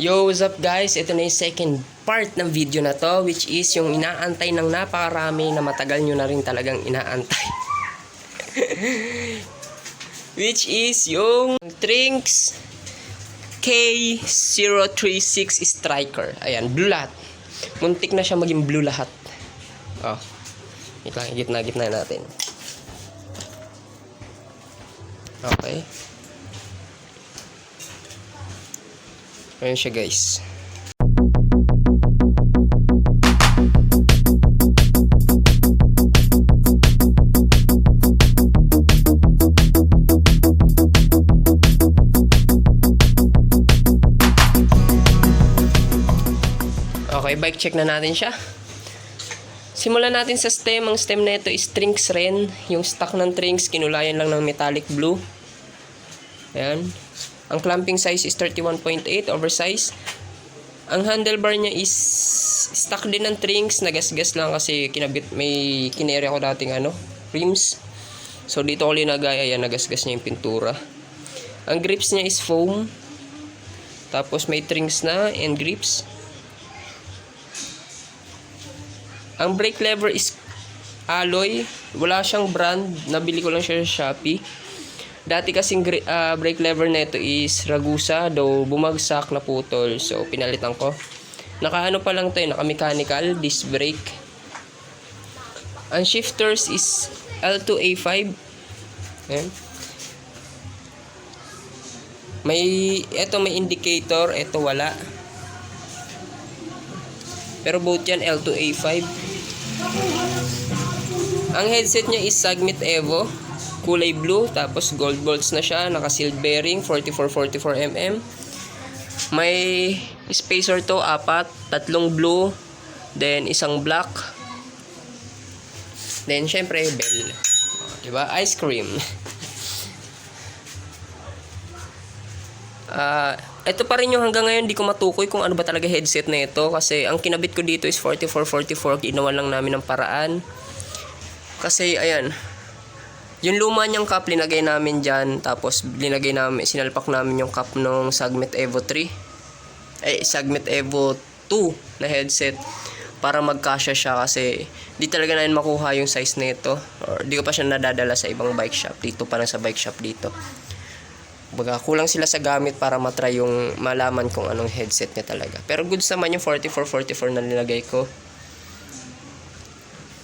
Yo, what's up guys? Ito na yung second part ng video na to, which is yung inaantay ng napakarami na matagal nyo na rin talagang inaantay. Which is yung Trinx K036 Striker. Ayan, blue lahat. Muntik na siya maging blue lahat. Oh, gitna natin. Okay. Ayan siya guys. Okay, bike check na natin siya. Simulan natin sa stem. Ang stem na ito is Trinx Ren. Yung stock ng Trinx, kinulayan lang ng metallic blue. Ayan. Ang clamping size is 31.8, oversize. Ang handlebar niya is stock din ng Trinx, nagasgas lang kasi may kinere ako dating rims. So dito ko linagay, ayan, nagasgas niya yung pintura. Ang grips niya is foam. Tapos may Trinx na and grips. Ang brake lever is alloy. Wala siyang brand, nabili ko lang siya sa Shopee. Dati kasing brake lever nito is Ragusa, though bumagsak na putol, so pinalitan ko. Naka pa lang to, naka-mechanical disc brake. Ang shifters is L2A5. Ayan. May indicator, ito wala. Pero both yan L2A5. Ang headset niya is Sagmit Evo. Kulay blue, tapos gold bolts na siya, naka-sealed bearing, 44mm. May spacer to, 4, 3 blue, then isang black. Then syempre bell. Diba? Ice cream. Ito pa rin yung hanggang ngayon di ko matukoy kung ano ba talaga headset na ito, kasi ang kinabit ko dito is 4444, ginawa lang namin ng paraan. Kasi ayan, yung luma niyang cup, linagay namin dyan. Tapos, sinalpak namin yung cup ng Sagmit Evo 3. Sagmit Evo 2 na headset. Para magkasya siya kasi di talaga namin makuha yung size nito. Or di ko pa siya nadadala sa ibang bike shop. Dito pa lang sa bike shop dito. Baga, kulang sila sa gamit para matry yung malaman kung anong headset niya talaga. Pero goods naman yung 4444 na nilagay ko.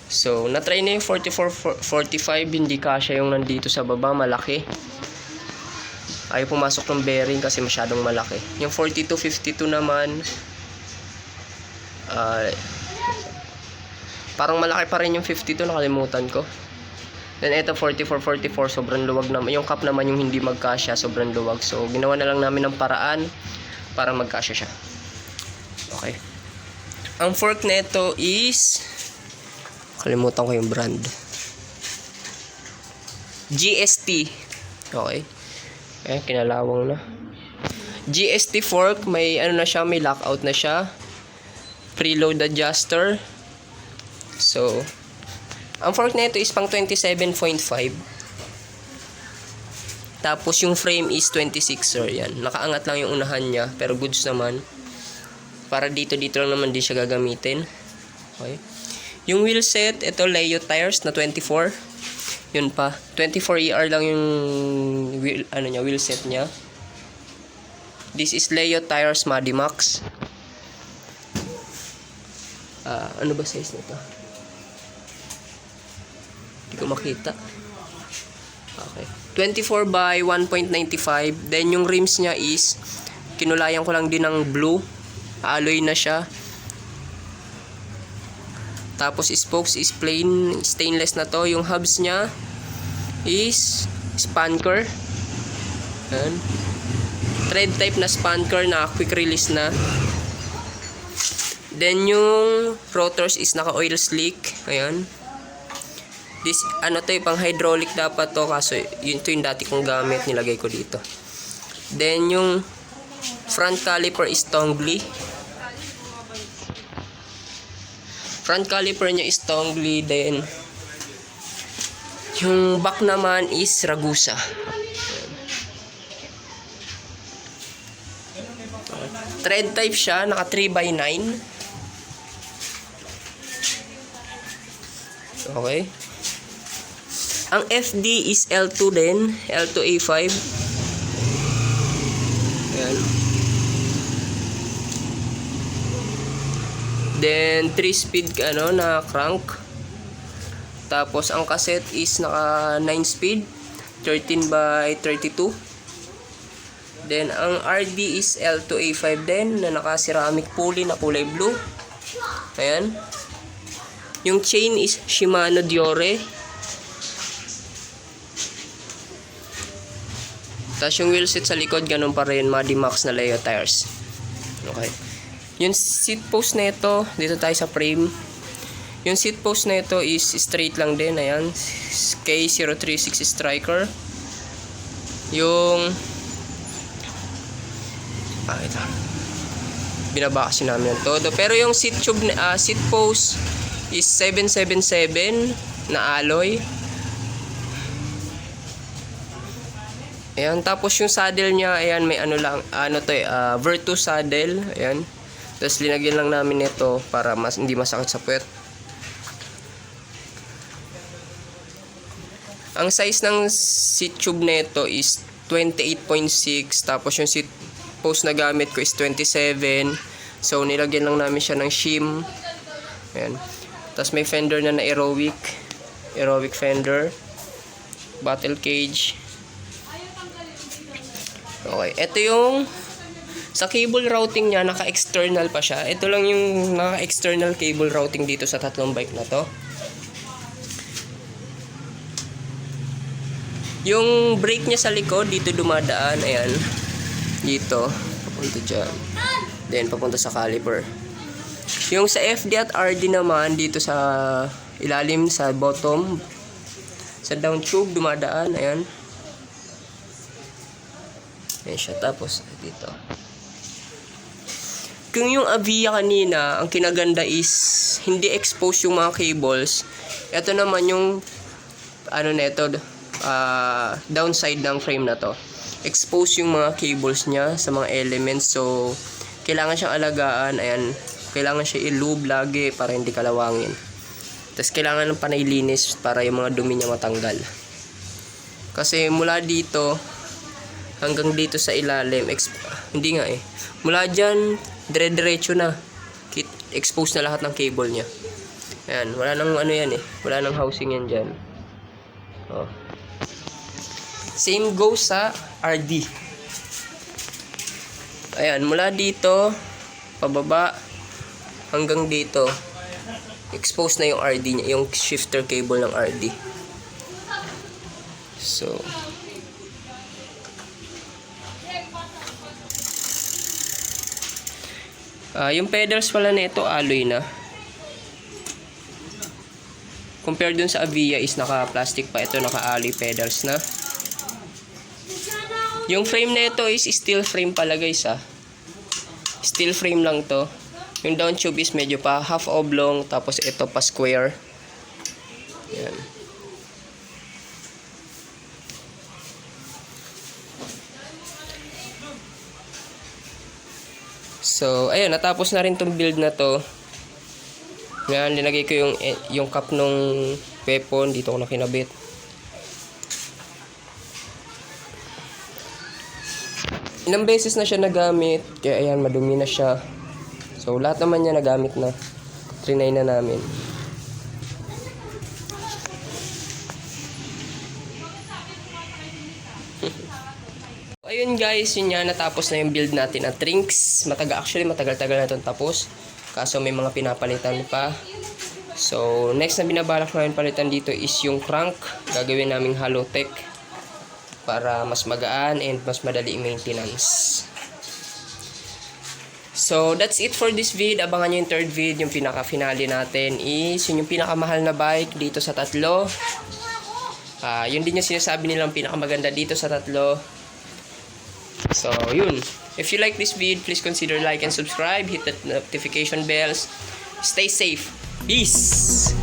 So, natry na yung 4445, hindi kasya yung nandito sa baba, malaki. Ayaw pumasok ng bearing kasi masyadong malaki. Yung 4252 naman, parang malaki pa rin yung 52, nakalimutan ko. Then ito 4444, sobrang luwag naman. Yung cup naman yung hindi magkasya, sobrang luwag. So, ginawa na lang namin ng paraan para magkasya siya. Okay. Ang fork na ito is, kalimutan ko yung brand. GST. Okay. Kinalawang na. GST fork, may na siya, may lockout na siya. Preload adjuster. So, ang fork na ito is pang 27.5. Tapos yung frame is 26er. Yan. Nakaangat lang yung unahan niya, pero goods naman. Para dito lang naman din siya gagamitin. Okay. Yung wheel set, ito Leo tires na 24. Yun pa, 24ER lang yung wheel set niya. This is Leo tires Madimax. Ano ba size nito? Hindi ko makita. Okay. 24 by 1.95. Then yung rims niya is kinulayan ko lang din ng blue. Alloy na siya. Tapos spokes is plain stainless na to. Yung hubs niya is spanker. Ayan. Thread type na spanker na quick release na. Then yung rotors is naka oil slick. Ayan. This to yung pang hydraulic dapat to, kaso yun to yung dati kong gamit, nilagay ko dito. Then yung front caliper is Tongli. Front caliper niya is Tongli. Then yung back naman is Ragusa. Thread type siya, naka 3x9. Okay. Ang FD is L2 din, L2A5. Ayan. Then 3-speed na crank. Tapos ang cassette is naka 9-speed, 13x32. Then ang RD is L2A5 din na naka ceramic pulley na kulay blue. Ayan. Yung chain is Shimano Diore. Tapos yung wheelset sa likod, ganun pa rin, Madimax na Leo tires. Okay. Yung seat post na ito, dito tayo sa frame. Yung seat post na ito is straight lang din. Ayan. K036 Striker. Yung binaba kasi namin ng todo. Pero yung seat tube, seat post is 777 na alloy. Ayan, tapos yung saddle niya, ayan, may Virtus saddle, ayan. Tapos linagyan lang namin ito para hindi masakit sa puwet. Ang size ng seat tube na ito is 28.6, tapos yung seat post na gamit ko is 27. So nilagyan lang namin siya ng shim. Ayan. Tapos may fender na aerobic fender, bottle cage. Okay, ito yung sa cable routing niya, naka-external pa siya. Ito lang yung naka-external cable routing dito sa tatlong bike na to. Yung brake niya sa likod, dito dumadaan, ayan. Dito, papunta dyan. Then, papunta sa caliper. Yung sa FD at RD naman, dito sa ilalim, sa bottom, sa down tube, dumadaan, ayan. Ayan siya, tapos dito. Kung yung Avia kanina, ang kinaganda is hindi exposed yung mga cables. Ito naman yung downside ng frame na to. Expose yung mga cables niya sa mga elements, so kailangan siyang alagaan. Ayan, kailangan siya i-lube lagi para hindi kalawangin. Tapos kailangan ng panailinis para yung mga dumi niya matanggal. Kasi mula dito hanggang dito sa ilalim, hindi nga mula dyan, dire-diretso na. Expose na lahat ng cable niya. Ayan, wala nang wala nang housing yan dyan. Oh. Same goes sa RD. Ayan, mula dito, pababa, hanggang dito, expose na yung RD niya, yung shifter cable ng RD. So, yung pedals pala na ito, alloy na. Compared dun sa Avia is naka-plastic pa. Ito naka-alloy pedals na. Yung frame na ito is steel frame pala guys Steel frame lang to. Yung down tube is medyo pa half oblong. Tapos ito pa square. Yan. So, ayun, natapos na rin tong build na to. Ngayon, linagay ko yung cap nung weapon. Dito ko na kinabit. Ilang beses na siya nagamit. Kaya ayan, madumi na siya. So, lahat naman niya nagamit na. Trinay na namin. Ayun guys, yun nga, natapos na yung build natin at Trinks. Matagal-tagal na itong tapos. Kaso may mga pinapalitan pa. So, next na binabalak namin palitan dito is yung crank. Gagawin naming Halotech para mas magaan and mas madali maintenance. So, that's it for this vid. Abangan nyo yung third vid. Yung pinaka-finale natin is yun yung pinakamahal na bike dito sa tatlo. Yun din yung sinasabi nilang pinakamaganda dito sa tatlo. So, yun. If you like this video, please consider like and subscribe. Hit the notification bells. Stay safe. Peace!